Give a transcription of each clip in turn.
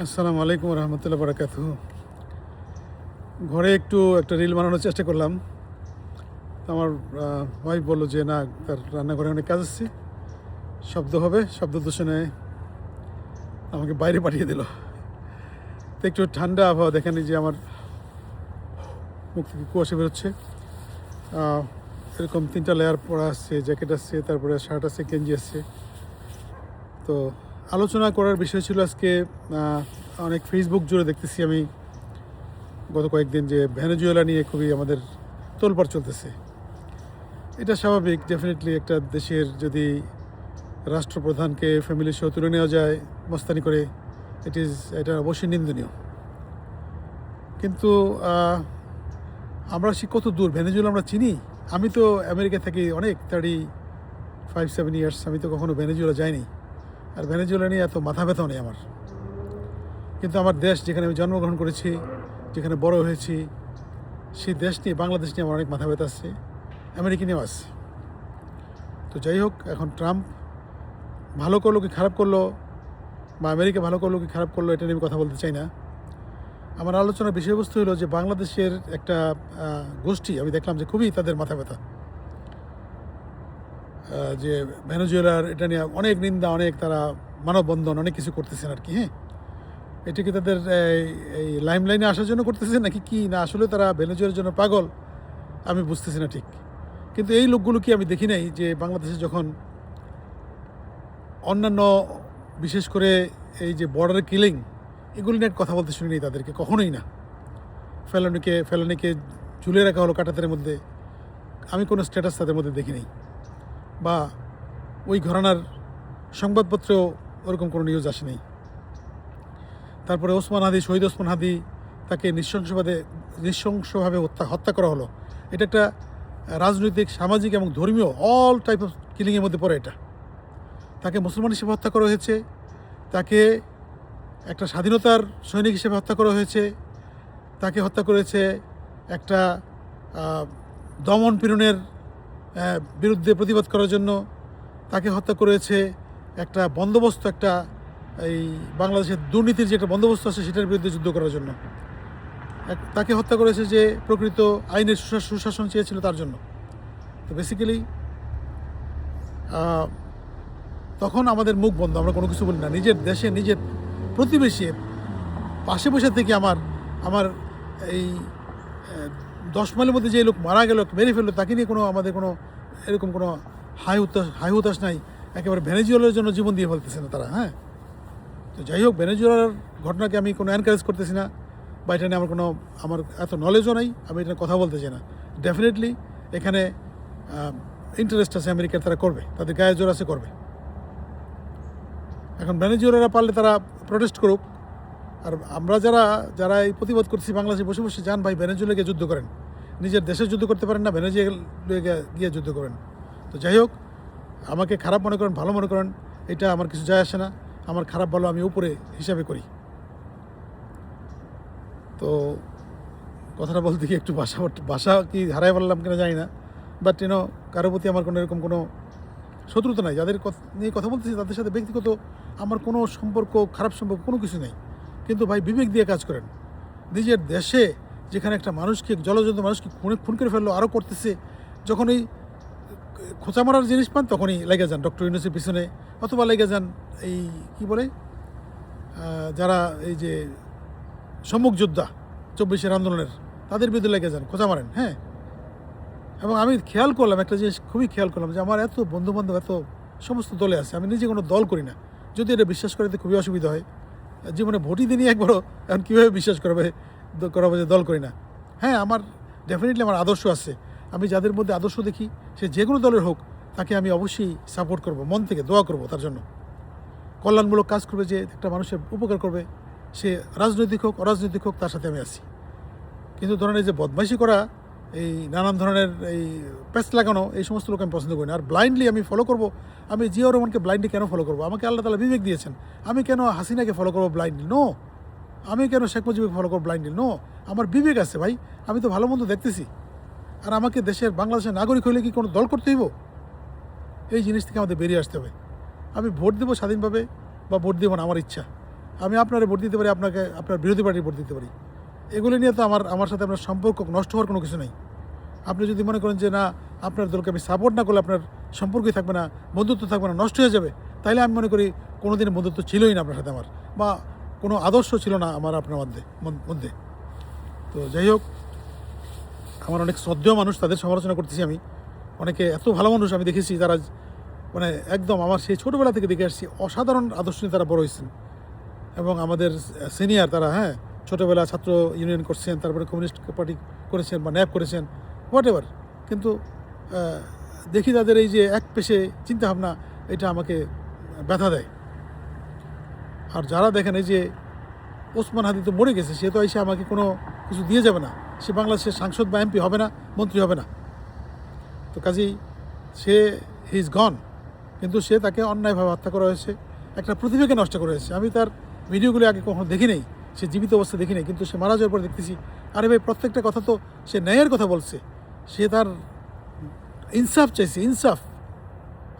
আসসালামু আলাইকুম রহমতুল্লাহ বারাকাতুহু। ঘরে একটা রিল বানানোর চেষ্টা করলাম। তো আমার ওয়াইফ বললো যে না, তার রান্নাঘরে অনেক কাজ আছে, শব্দ হবে, শব্দ দূষণে আমাকে বাইরে পাঠিয়ে দিল। তো একটু ঠান্ডা আবহাওয়া, দেখেন এই যে আমার মুখ থেকে কুয়াশা বেরোচ্ছে। এরকম 3টা লেয়ার পরা আসছে, জ্যাকেট আসছে, তারপরে শার্ট আছে, গেঞ্জি আসছে। তো আলোচনা করার বিষয় ছিল আজকে, অনেক ফেসবুক জুড়ে দেখতেছি আমি গত কয়েকদিন যে ভেনেজুয়েলা নিয়ে খুবই আমাদের তোলপাড় চলতেছে। এটা স্বাভাবিক, ডেফিনেটলি একটা দেশের যদি রাষ্ট্রপ্রধানকে ফ্যামিলির সহ তুলে নেওয়া যায় মস্তানি করে, এটা অবশ্যই নিন্দনীয়। কিন্তু আমরা কত দূর ভেনেজুয়েলা আমরা চিনি? আমি তো আমেরিকা থাকি অনেক 35-7 ইয়ার্স, আমি তো কখনো ভেনেজুয়েলা যাইনি। আর ভেনেজুয়েলা নিয়ে এত মাথা ব্যথাও নেই আমার। কিন্তু আমার দেশ, যেখানে আমি জন্মগ্রহণ করেছি, যেখানে বড় হয়েছি, সেই দেশ নিয়ে, বাংলাদেশ নিয়ে আমার অনেক মাথা ব্যথা আছে, আমেরিকা নিয়েও আছে। তো যাই হোক, এখন ট্রাম্প ভালো করলো কি খারাপ করলো, বা আমেরিকা ভালো করলো কি খারাপ করলো, এটা নিয়ে আমি কথা বলতে চাই না। আমার আলোচনার বিষয়বস্তু হলো যে বাংলাদেশের একটা গোষ্ঠী আমি দেখলাম যে খুবই তাদের মাথা ব্যথা, যে ভেনেজুয়েলার এটা নিয়ে অনেক নিন্দা, অনেক তারা মানববন্ধন, অনেক কিছু করতেছেন আর কি। হ্যাঁ, এটা কি তাদের এই লাইম লাইনে আসার জন্য করতেছে নাকি কি, না আসলে তারা ভেনেজুয়েলার জন্য পাগল, আমি বুঝতেছি না ঠিক। কিন্তু এই লোকগুলো কি আমি দেখি নাই যে বাংলাদেশে যখন অন্যান্য, বিশেষ করে এই যে বর্ডার কিলিং, এগুলি নিয়ে কথা বলতে শুনিনি তাদেরকে, কখনোই না। ফেলানিকে ঝুলিয়ে রাখা হলো কাঁটাতারের মধ্যে, আমি কোনো স্ট্যাটাস তাদের মধ্যে দেখি নাই, বা ওই ঘরানার সংবাদপত্রেও ওরকম কোনো নিউজ আসেনি। তারপরে শহীদ ওসমান হাদি, তাকে নৃশংসভাবে হত্যা করা হলো। এটা একটা রাজনৈতিক, সামাজিক এবং ধর্মীয় অল টাইপ অফ কিলিংয়ের মধ্যে পড়ে এটা। তাকে মুসলমান হিসেবে হত্যা করা হয়েছে, তাকে একটা স্বাধীনতার সৈনিক হিসেবে হত্যা করা হয়েছে, তাকে হত্যা করেছে একটা দমন পীড়নের বিরুদ্ধে প্রতিবাদ করার জন্য, তাকে হত্যা করেছে একটা বন্দোবস্ত, একটা এই বাংলাদেশের দুর্নীতির যে একটা বন্দোবস্ত আছে সেটার বিরুদ্ধে যুদ্ধ করার জন্য। তাকে হত্যা করেছে যে প্রকৃত আইনের সুশাসন চেয়েছিল তার জন্য। তো বেসিক্যালি তখন আমাদের মুখ বন্ধ, আমরা কোনো কিছু বলি না। নিজের দেশে, নিজের প্রতিবেশী পাশে বসে থেকে আমার এই 10 মাইলের মধ্যে যে লোক মারা গেল, মেরে ফেললো, তাকে নিয়ে আমাদের কোনো এরকম কোনো হাই হুতাশ নাই। একেবারে ভেনেজুয়েলার জন্য জীবন দিয়ে ফেলতেছে না তারা। হ্যাঁ, তো যাই হোক, ভেনেজুয়েলার ঘটনাকে আমি কোনো এনকারেজ করতেছি না, বা এটা নিয়ে আমার এত নলেজও নাই, আমি এটা কথা বলতে চাই না। ডেফিনেটলি এখানে ইন্টারেস্ট আছে আমেরিকার, তারা করবে, তাদের গায়ে জোর আছে, করবে। এখন ভেনেজুয়েলারা পারলে তারা প্রোটেস্ট করুক, আর আমরা যারা এই প্রতিবাদ করছি বাংলাদেশে বসে বসে, যান ভাই ভেনেজুয়েলা গিয়ে যুদ্ধ করেন। নিজের দেশে যুদ্ধ করতে পারেন না, ভেনেজুয়েলা গিয়ে যুদ্ধ করেন। তো যাই হোক, আমাকে খারাপ মনে করেন, ভালো মনে করেন, এটা আমার কিছু যায় আসে না। আমার খারাপ ভালো আমি উপরে হিসাবে করি। তো কথাটা বলতে গিয়ে একটু ভাষা কি হারাই বললাম কিনা জানি না, বাট কারো প্রতি আমার কোনো এরকম কোনো শত্রুতা নাই। যাদের নিয়ে কথা বলতেছি তাদের সাথে ব্যক্তিগত আমার কোনো সম্পর্ক, খারাপ সম্পর্ক কোনো কিছু নেই। কিন্তু ভাই, বিবেক দিয়ে কাজ করেন। নিজের দেশে যেখানে একটা মানুষকে, জলজন্ত মানুষকে খুন করে ফেললো, আরও করতেছে, যখন এই খোঁচা মারার জিনিস পান তখনই লেগে যান ডক্টর ইউনূসের পিছনে, অথবা লেগে যান এই কি বলে যারা এই যে সম্মুখ যোদ্ধা 24-এর আন্দোলনের, তাদের বিরুদ্ধে লেগে যান, খোঁচা মারেন। হ্যাঁ, এবং আমি খেয়াল করলাম একটা জিনিস, খুবই খেয়াল করলাম যে আমার এত বন্ধুবান্ধব এত সমস্ত দলে আছে, আমি নিজে কোনো দল করি না। যদি এটা বিশ্বাস করতে খুবই অসুবিধা হয়, জীবনে ভোটই দিনই একবারও, এখন কীভাবে বিশ্বাস করাবো যে দল করি না। হ্যাঁ, আমার ডেফিনেটলি আমার আদর্শ আছে। আমি যাদের মধ্যে আদর্শ দেখি, সে যে কোনো দলের হোক, তাকে আমি অবশ্যই সাপোর্ট করব, মন থেকে দোয়া করব তার জন্য। কল্যাণমূলক কাজ করবে, যে একটা মানুষের উপকার করবে, সে রাজনৈতিক হোক অরাজনৈতিক হোক, তার সাথে আমি আছি। কিন্তু ধরনের যে বদমাইশি করা, এই নানান ধরনের এই প্যাচ লাগানো, এই সমস্ত লোক আমি পছন্দ করি না। আর ব্লাইন্ডলি আমি ফলো করব, আমি জিয়াউর রহমানকে ব্লাইন্ডলি কেন ফলো করবো? আমাকে আল্লাহ তাআলা বিবেক দিয়েছেন, আমি কেন হাসিনাকে ফলো করবো ব্লাইন্ডলি? নো। আমি কেন শেখ মুজিবকে ফলো করবো ব্লাইন্ডলি? নো। আমার বিবেক আছে ভাই, আমি তো ভালো মন্দ দেখতেছি। আর আমাকে দেশের, বাংলাদেশের নাগরিক হলে কি কোনো দল করতে হইব? এই জিনিস থেকে আমাদের বেরিয়ে আসতে হবে। আমি ভোট দেবো স্বাধীনভাবে, বা ভোট দেবো না আমার ইচ্ছা। আমি আপনারে ভোট দিতে পারি, আপনাকে আপনার বিরোধী পার্টির ভোট দিতে পারি। এগুলি নিয়ে তো আমার সাথে আপনার সম্পর্ক নষ্ট হওয়ার কোনো কিছু নেই। আপনি যদি মনে করেন যে না, আপনার দলকে আমি সাপোর্ট না করলে আপনার সম্পর্কই থাকবে না, বন্ধুত্ব থাকবে না, নষ্ট হয়ে যাবে, তাইলে আমি মনে করি কোনো দিন বন্ধুত্ব ছিলই না আপনার সাথে আমার, বা কোনো আদর্শ ছিল না আমার আপনার মধ্যে। তো যাই হোক, আমার অনেক শ্রদ্ধেয় মানুষ, তাদের সমালোচনা করতেছি আমি। অনেকে এত ভালো মানুষ আমি দেখেছি, তারা মানে একদম আমার সেই ছোটোবেলা থেকে দেখে আসছি, অসাধারণ আদর্শ নিয়ে তারা বড় হয়েছেন। এবং আমাদের সিনিয়র তারা, হ্যাঁ, ছোটোবেলা ছাত্র ইউনিয়ন করছেন, তারপরে কমিউনিস্ট পার্টি করেছেন বা ন্যাপ করেছেন, হোয়াট এভার। কিন্তু দেখি তাদের এই যে এক পেশে চিন্তাভাবনা, এটা আমাকে ব্যথা দেয়। আর যারা দেখেন এই যে ওসমান হাদি তো মরে গেছে, সে তো এসে আমাকে কোনো কিছু দিয়ে যাবে না, সে বাংলাদেশের সাংসদ বা এমপি হবে না, মন্ত্রী হবে না। তো কাজেই সে হি ইজ গন, কিন্তু সে তাকে অন্যায়ভাবে হত্যা করা হয়েছে, একটা প্রতিভাকে নষ্ট করা হয়েছে। আমি তার ভিডিওগুলো আগে কখনো দেখি নেই, সে জীবিত অবস্থা দেখি নেই, কিন্তু সে মারা যাওয়ার পর দেখতেছি, আরে ভাই প্রত্যেকটা কথা তো সে ন্যায়ের কথা বলছে, সে তার ইনসাফ চাইছে, ইনসাফ।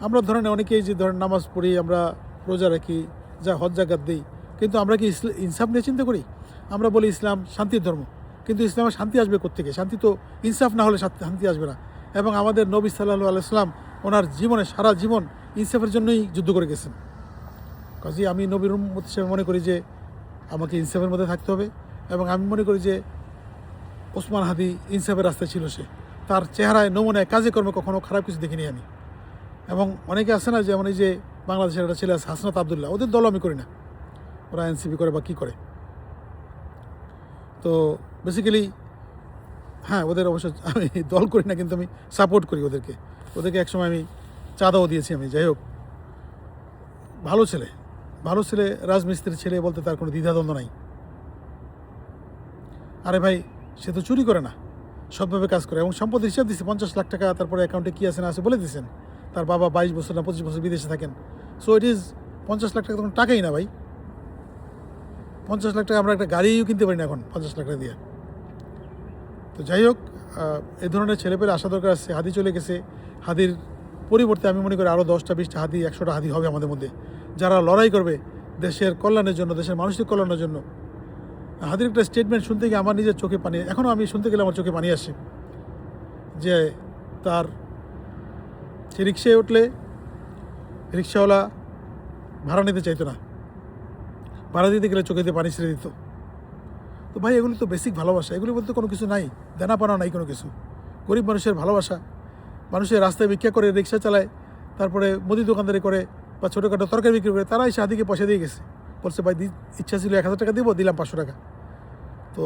আমরা ধরেন অনেকেই যে ধরেন নামাজ পড়ি, আমরা রোজা রাখি, যা হজ জাকাত দিই, কিন্তু আমরা কি ইনসাফ নিয়ে চিন্তা করি? আমরা বলি ইসলাম শান্তির ধর্ম, কিন্তু ইসলামের শান্তি আসবে কোত্থেকে? শান্তি তো ইনসাফ না হলে শান্তি আসবে না। এবং আমাদের নবী সাল্লাল্লাহু আলাইহি সাল্লাম ওনার জীবনে সারা জীবন ইনসাফের জন্যই যুদ্ধ করে গেছেন। কাজেই আমি নবীর উম্মত হিসেবে মনে করি যে আমাকে ইনসাফের মধ্যে থাকতে হবে। এবং আমি মনে করি যে ওসমান হাদি ইনসাফের রাস্তায় ছিল, সে তার চেহারায়, নমুনায়, কাজে কর্মে কখনো খারাপ কিছু দেখিনি আমি। এবং অনেকে আছে না, যেমন এই যে বাংলাদেশের একটা ছেলে আছে হাসনাত আবদুল্লাহ, ওদের দল আমি করি না, ওরা এনসিপি করে বা কী করে। তো বেসিক্যালি হ্যাঁ, ওদের অবশ্য আমি দল করি না, কিন্তু আমি সাপোর্ট করি ওদেরকে একসময় আমি চাঁদাও দিয়েছি আমি। যাই হোক, ভালো ছেলে, রাজমিস্ত্রির ছেলে বলতে তার কোনো দ্বিধাদ্বন্দ্ব নাই। আরে ভাই, সে তো চুরি করে না, সৎভাবে কাজ করে, এবং সম্পদের হিসাব দিচ্ছে 50 লাখ টাকা, তারপরে অ্যাকাউন্টে কী আছে না আছে বলে দিচ্ছেন। তার বাবা 22 বছর না 25 বছর বিদেশে থাকেন। সো ইট ইজ 50 লাখ টাকা তখন টাকাই না ভাই। 50 লাখ টাকা আমরা একটা গাড়িও কিনতে পারি না এখন 50 লাখ টাকা দিয়ে। তো যাই হোক, এই ধরনের ছেলেপেলে আসা দরকার আছে। হাদি চলে গেছে, হাদির পরিবর্তে আমি মনে করি আরও 10টা 20টা হাদি, 100টা হাদি হবে আমাদের মধ্যে, যারা লড়াই করবে দেশের কল্যাণের জন্য, দেশের মানুষের কল্যাণের জন্য। হাদির একটা স্টেটমেন্ট শুনতে গিয়ে আমার নিজের চোখে পানি, এখনও আমি শুনতে গেলে আমার চোখে পানি আসে, যে তার সে রিক্সায় উঠলে রিক্সাওয়ালা ভাড়া নিতে চাইতো না, ভাড়া দিতে গেলে চোখে দিয়ে পানি ছেড়ে দিত। তো ভাই, এগুলি তো বেসিক ভালোবাসা, এগুলি বলতে কোনো কিছু নাই, দেনা পানা নাই কোনো কিছু। গরিব মানুষের ভালোবাসা, মানুষের রাস্তায় ভিক্ষা করে, রিক্সা চালায়, তারপরে মুদি দোকানদারি করে বা ছোটোখাটো তরকারি বিক্রি করে, তারাই হাদিকে পয়সা দিয়ে গেছে, বলছে ভাই ইচ্ছা ছিল 1000 টাকা দিব, দিলাম 500 টাকা। তো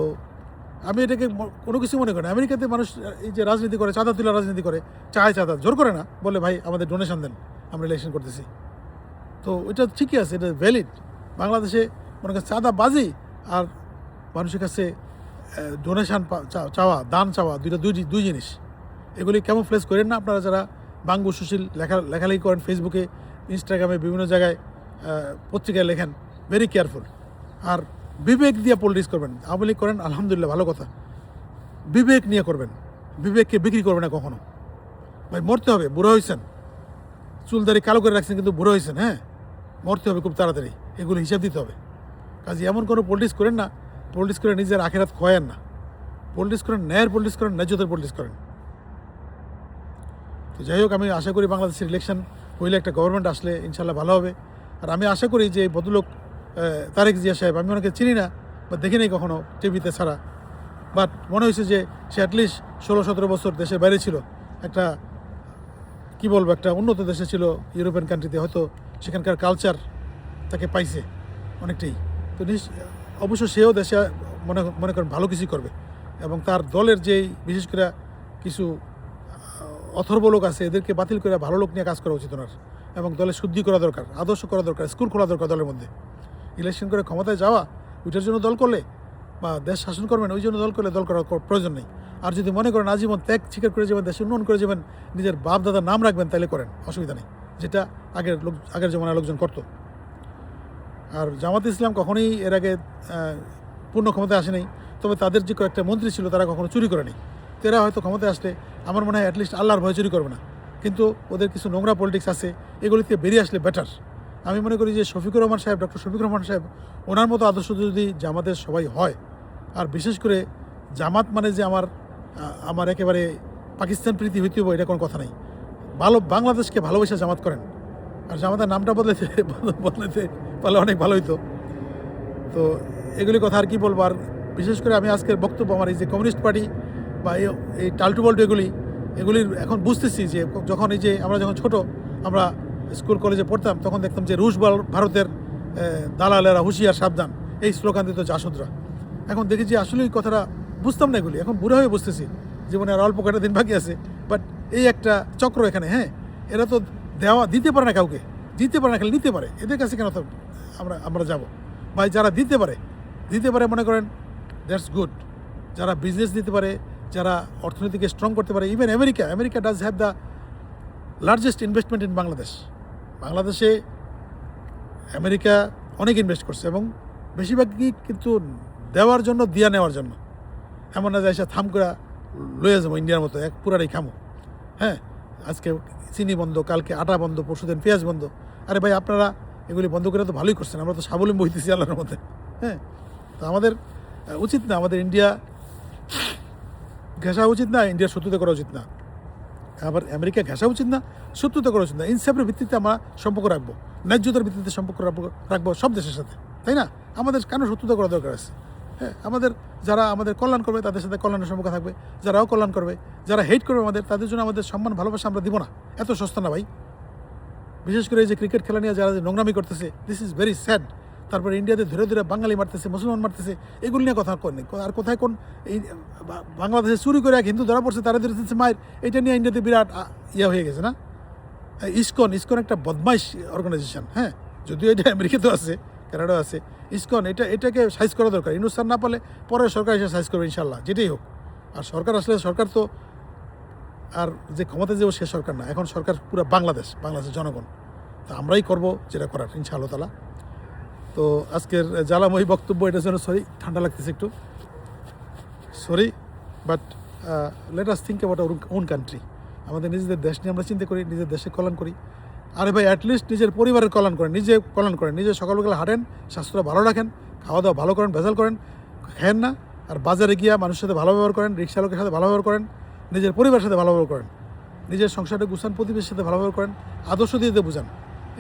আমি এটাকে কোনো কিছু মনে করি না। আমেরিকাতে মানুষ এই যে রাজনীতি করে, চাঁদা তুলা রাজনীতি করে, চাঁদা জোর করে না, বলে ভাই আমাদের ডোনেশন দেন, আমরা ইলেকশন করতেছি। তো এটা ঠিকই আছে, এটা ভ্যালিড। বাংলাদেশে মনে করেন চাঁদাবাজি আর মানুষের কাছে ডোনেশন চাওয়া, দান চাওয়া, দুই জিনিস। এগুলি কেমন ফ্লেস করেন না আপনারা, যারা বাঙ্গু সুশীল লেখালেখি করেন ফেসবুকে, ইনস্টাগ্রামে, বিভিন্ন জায়গায়, পত্রিকায় লেখেন, ভেরি কেয়ারফুল। আর বিবেক দিয়ে পলিটিক্স করবেন। আওয়ামী লীগ করেন, আলহামদুলিল্লাহ, ভালো কথা, বিবেক নিয়ে করবেন, বিবেককে বিক্রি করবেন না কখনো। ভাই মরতে হবে, বুড়ো হয়েছেন, চুলদারি কালো করে রাখছেন, কিন্তু বুড়ো হয়েছেন, হ্যাঁ, মরতে হবে খুব তাড়াতাড়ি, এগুলো হিসাব দিতে হবে। কাজে এমন কোনো পলিটিক্স করেন না, পলিটিক্স করে নিজের আখেরাত খোয়ায়েন না। পলিটিক্স করেন, ন্যায়ের পলিটিক্স করেন, ন্যায্যতার পলিটিক্স করেন। তো যাই হোক, আমি আশা করি বাংলাদেশের ইলেকশন হইলে, একটা গভর্নমেন্ট আসলে ইনশাল্লাহ ভালো হবে। আর আমি আশা করি যে ভদ্রলোক তারেক জিয়া সাহেব, আমি ওনাকে চিনি না বা দেখি নাই কখনো টিভিতে ছাড়া, বাট মনে হয়েছে যে সে অ্যাটলিস্ট 16-17 বছর দেশের বাইরে ছিল, একটা কী বলবো, একটা উন্নত দেশে ছিল, ইউরোপিয়ান কান্ট্রিতে, হয়তো সেখানকার কালচার তাকে পাইছে অনেকটাই। তো অবশ্য সেও দেশে মনে করেন ভালো কিছুই করবে। এবং তার দলের যেই বিশেষ করে কিছু অথর্ব লোক আছে, এদেরকে বাতিল করে ভালো লোক নিয়ে কাজ করা উচিত ওনার। এবং দলের শুদ্ধি করা দরকার, আদর্শ করা দরকার, স্কুল খোলা দরকার দলের মধ্যে। ইলেকশন করে ক্ষমতায় যাওয়া, ওইটার জন্য দল করলে, বা দেশ শাসন করবেন ওই জন্য দল করলে দল করার প্রয়োজন নেই। আর যদি মনে করেন আজীবন ত্যাগ স্বীকার করে যাবেন, দেশের উন্নয়ন করে যাবেন, নিজের বাপ দাদার নাম রাখবেন, তাহলে করেন, অসুবিধা নেই, যেটা আগের জমানার লোকজন করতো। আর জামাত ইসলাম কখনোই এর আগে পূর্ণ ক্ষমতায় আসেনি, তবে তাদের যে কয়েকটা মন্ত্রী ছিল তারা কখনো চুরি করেনি। এরা হয়তো ক্ষমতায় আসলে আমার মনে হয় অ্যাটলিস্ট আল্লাহর ভয় চুরি করবে না। কিন্তু ওদের কিছু নোংরা পলিটিক্স আছে, এগুলি থেকে বেরিয়ে আসলে বেটার। আমি মনে করি যে শফিকুর রহমান সাহেব, ডক্টর শফিকুর রহমান সাহেব, ওনার মতো আদর্শ যদি জামাতের সবাই হয়, আর বিশেষ করে জামাত মানে যে আমার একেবারে পাকিস্তান প্রীতি হইতে হবে এটা কোনো কথা নাই। বাংলাদেশকে ভালোবেসে জামাত করেন, আর জামাতের নামটা বদলাতে পারলে অনেক ভালো হইতো। তো এগুলি কথা আর কি বলবো। আর বিশেষ করে আমি আজকের বক্তব্য আমার এই যে কমিউনিস্ট পার্টি বা এই টালটু বল্টু এগুলির এখন বুঝতেছি যে যখন আমরা যখন ছোট আমরা স্কুল কলেজে পড়তাম তখন দেখতাম যে রুশ ভারতের দালালেরা হুঁশিয়ার সাবধান, এই স্লোগান দিত জাসুদরা। এখন দেখি যে আসলে এই কথাটা বুঝতাম না, এগুলি এখন বুড়ো হয়ে বুঝতেছি, জীবনে আর অল্প কয়েকটা দিন বাকি আছে। বাট এই একটা চক্র এখানে, হ্যাঁ, এরা তো দিতে পারে না কাউকে, দিতে পারে না, খালি নিতে পারে। এদের কাছে কেন তো আমরা যাব ভাই? যারা দিতে পারে মনে করেন দ্যাটস গুড। যারা বিজনেস দিতে পারে, যারা অর্থনীতিকে স্ট্রং করতে পারে, even America does have the largest investment in বাংলাদেশে আমেরিকা অনেক ইনভেস্ট করছে, এবং বেশিরভাগই কিন্তু দেওয়ার জন্য, দিয়া নেওয়ার জন্য। এমন না যে এসে থাম করে লয়ে যাবো ইন্ডিয়ার মতো এক পুরাটাই খামো। হ্যাঁ, আজকে চিনি বন্ধ, কালকে আটা বন্ধ, পরশুদিন পেঁয়াজ বন্ধ। আরে ভাই, আপনারা এগুলি বন্ধ করে তো ভালোই করছেন, আমরা তো স্বাবলম্বী হইতেছি আল্লাহর মধ্যে। হ্যাঁ, তো আমাদের উচিত না, আমাদের ইন্ডিয়া ঘেঁষা উচিত না, ইন্ডিয়ার শত্রুতা করা উচিত না, আবার আমেরিকা ঘেঁষা উচিত না, শত্রুতা করা উচিত না। ইনসাফের ভিত্তিতে আমরা সম্পর্ক রাখবো, ন্যায্যতার ভিত্তিতে সম্পর্ক রাখবো সব দেশের সাথে, তাই না? আমাদের কেন শত্রুতা করা দরকার আছে? হ্যাঁ, যারা আমাদের কল্যাণ করবে তাদের সাথে কল্যাণের সম্পর্ক থাকবে, যারাও কল্যাণ করবে, যারা হেট করবে তাদের জন্য আমাদের সম্মান ভালোবাসা আমরা দিব না। এত সস্তা না ভাই। বিশেষ করে এই যে ক্রিকেট খেলা নিয়ে যারা নোংরামি করতেছে, দিস ইজ ভেরি স্যাড। তারপরে ইন্ডিয়াতে ধরে বাঙালি মারতেছে, মুসলমান মারতেছে, এগুলি নিয়ে কথা নেই। আর কোথায় কোন এই বাংলাদেশে চুরি করে এক হিন্দু ধরা পড়ছে, তারা ধরেছে মায়ের, এটা নিয়ে ইন্ডিয়াতে বিরাট হয়ে গেছে না? ইসকন একটা বদমাইশ অর্গানাইজেশন। হ্যাঁ, যদিও এটা আমেরিকাতেও আছে, কানাডাও আছে। ইসকন এটাকে সাইজ করা দরকার। ইনুসার না পারলে পরে সরকার এসে সাইজ করবে ইনশাল্লাহ, যেটাই হোক। আর সরকার আসলে সরকার তো আর যে ক্ষমতা যাবো সে সরকার না, এখন সরকার পুরো বাংলাদেশের জনগণ। তো আমরাই করবো যেটা করার ইনশাআল্লাহ তাআলা। তো আজকের জ্বালাময়ী বক্তব্য, এটার জন্য সরি, ঠান্ডা লাগতেছে একটু, sorry. But let us think about our own country. আমাদের নিজেদের দেশ নিয়ে আমরা চিন্তা করি, নিজের দেশে কল্যাণ করি। আরে ভাই, অ্যাটলিস্ট নিজের পরিবারের কল্যাণ করেন, নিজে কল্যাণ করেন, নিজে সকালবেলা হাঁটেন, স্বাস্থ্যটা ভালো রাখেন, খাওয়া দাওয়া ভালো করেন, ভেজাল করেন খায়েন না। আর বাজারে গিয়া মানুষের সাথে ভালো ব্যবহার করেন, রিক্সা লোকের সাথে ভালো ব্যবহার করেন, নিজের পরিবারের সাথে ভালো ব্যবহার করেন, নিজের সংসারটা গুছান, প্রতিবেশীর সাথে ভালো ব্যবহার করেন, আদর্শ দিয়ে বুঝান।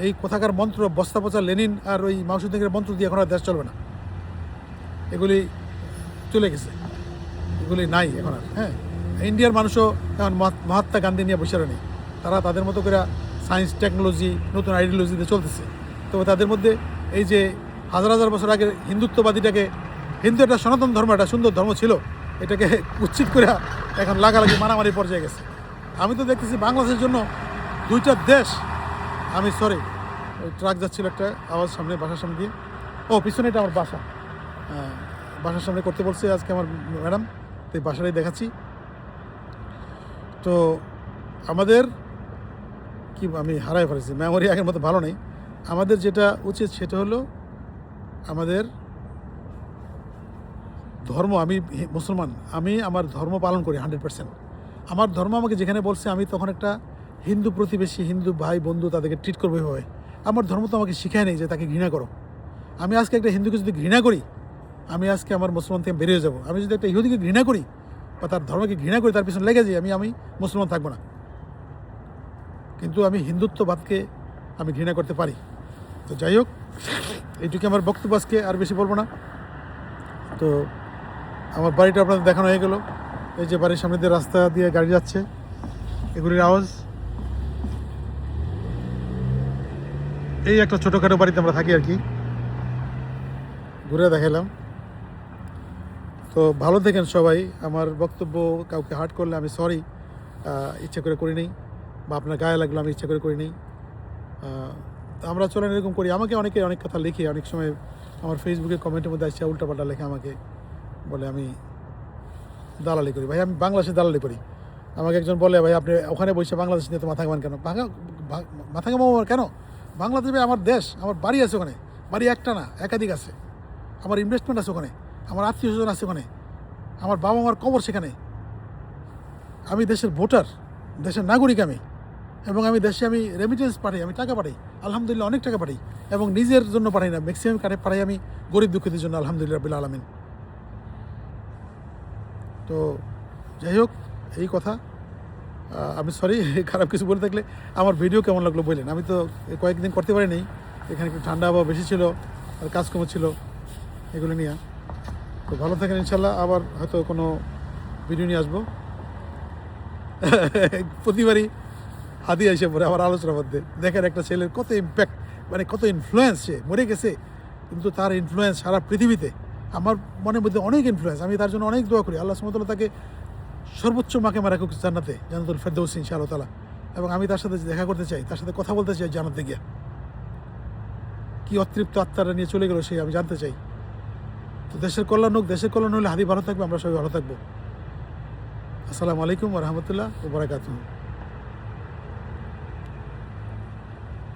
এই কোথাকার মন্ত্র, বস্তা পচা লেনিন আর ওই মাউসুদিনের মন্ত্র দিয়ে এখন আর দেশ চলবে না, এগুলি চলে গেছে, এগুলি নাই এখন আর। হ্যাঁ, ইন্ডিয়ার মানুষও এখন মহাত্মা গান্ধী নিয়ে বসে নেই, তারা তাদের মতো করে সায়েন্স, টেকনোলজি, নতুন আইডিওলজিতে চলতেছে। তবে তাদের মধ্যে এই যে হাজার হাজার বছর আগে হিন্দুত্ববাদীটাকে, হিন্দু একটা সনাতন ধর্ম, একটা সুন্দর ধর্ম ছিল, এটাকে উচ্ছেদ করে এখন লাগালাগি মারামারি পর্যায়ে গেছে। আমি তো দেখতেছি বাংলাদেশের জন্য দুইটা দেশ, আমি সরি, ওই ট্রাক যাচ্ছিল একটা আওয়াজ সামনে, বাসার সামনে দিয়ে, পিছনে এটা আমার বাসা, বাসার সামনে করতে বলছে আজকে আমার ম্যাডাম, তো এই বাসাটাই দেখাচ্ছি। তো আমাদের আমি হারাই ফেলেছি, মেমোরি আগের মতো ভালো নেই। আমাদের যেটা উচিত সেটা হলো আমাদের ধর্ম, আমি মুসলমান, আমি আমার ধর্ম পালন করি 100%। আমার ধর্ম আমাকে যেখানে বলছে আমি তখন একটা হিন্দু প্রতিবেশী, হিন্দু ভাই বন্ধু, তাদেরকে ট্রিট করবো এভাবে। আমার ধর্ম তো আমাকে শিখায় নেই যে তাকে ঘৃণা করো। আমি আজকে একটা হিন্দুকে যদি ঘৃণা করি, আমি আজকে আমার মুসলমান থেকে বেরিয়ে যাব। আমি যদি একটা ইহুদিকে ঘৃণা করি বা তার ধর্মকে ঘৃণা করি, তার পিছনে লেগে যাই, আমি মুসলমান থাকবো না। কিন্তু আমি হিন্দুত্ববাদকে আমি ঘৃণা করতে পারি। তো যাই হোক, এইটুকু আমার বক্তব্য আজকে, আর বেশি বলবো না। তো আমার বাড়িটা আপনাদের দেখানো হয়ে গেল। এই যে বাড়ির সামনে দিয়ে রাস্তা দিয়ে গাড়ি যাচ্ছে, এগুলির আওয়াজ। এই একটা ছোটোখাটো বাড়িতে আমরা থাকি আর কি, ঘুরে দেখালাম। তো ভালো থাকেন সবাই। আমার বক্তব্য কাউকে হার্ট করলে আমি সরি, ইচ্ছা করে করি নেই, বা আপনার গায়ে লাগলো আমি ইচ্ছা করে করি নেই। আমরা চলেন এরকম করি। আমাকে অনেকে অনেক কথা লিখে, অনেক সময় আমার ফেসবুকে কমেন্টের মধ্যে আসছে উল্টাপাল্টা লেখে, আমাকে বলে আমি দালালি করি। ভাই, আমি বাংলাদেশে দালালি করি। আমাকে একজন বলে, ভাই আপনি ওখানে বসে বাংলাদেশ নিয়ে তো মাথা ঘামান কেন? মাথা ঘামাবো কেন? বাংলাদেশ ভাই আমার দেশ, আমার বাড়ি আছে ওখানে, বাড়ি একটা না একাধিক আছে, আমার ইনভেস্টমেন্ট আছে ওখানে, আমার আত্মীয় স্বজন আছে ওখানে, আমার বাবা মার কবর সেখানে। আমি দেশের ভোটার, দেশের নাগরিক আমি। এবং আমি দেশে আমি রেমিটেন্স পাঠাই, আমি টাকা পাঠাই, আলহামদুলিল্লাহ অনেক টাকা পাঠাই, এবং নিজের জন্য পাঠাই না, ম্যাক্সিমাম পাঠাই আমি গরিব দুঃখীদের জন্য, আলহামদুলিল্লাহ রাব্বিল আলামিন। তো যাই হোক, এই কথা। আমি সরি খারাপ কিছু বলে থাকলে। আমার ভিডিও কেমন লাগলো বললেন। আমি তো কয়েকদিন করতে পারিনি, এখানে একটু ঠান্ডা আবহাওয়া বেশি ছিল আর কাজকর্ম ছিল এগুলো নিয়ে। তো ভালো থাকেন ইনশাল্লাহ, আবার হয়তো কোনো ভিডিও নিয়ে আসবো। প্রতিবারই হাদি এসে পড়ে আমার আলোচনার মধ্যে, দেখেন একটা ছেলের কত ইম্প্যাক্ট, মানে কত ইনফ্লুয়েন্স, সে মরে গেছে কিন্তু তার ইনফ্লুয়েন্স সারা পৃথিবীতে, আমার মনের মধ্যে অনেক ইনফ্লুয়েন্স। আমি তার জন্য অনেক দোয়া করি, আল্লাহ সুবহানাহু ওয়া তাআলা তাকে সর্বোচ্চ মাকামে রাখুক জান্নাতে, জান্নাতুল ফেরদৌস ইনশাআল্লাহ তাআলা। এবং আমি তার সাথে দেখা করতে চাই, তার সাথে কথা বলতে চাই জান্নাতে গিয়ে। কি অতৃপ্ত আত্মারা নিয়ে চলে গেল সে, আমি জানতে চাই। তো দেশের কল্যাণ হোক, দেশের কল্যাণ হলে হাদি ভালো থাকবে, আমরা সবাই ভালো থাকবো। আসসালামু আলাইকুম ওয়া রাহমাতুল্লাহ ওয়া বারাকাতুহু।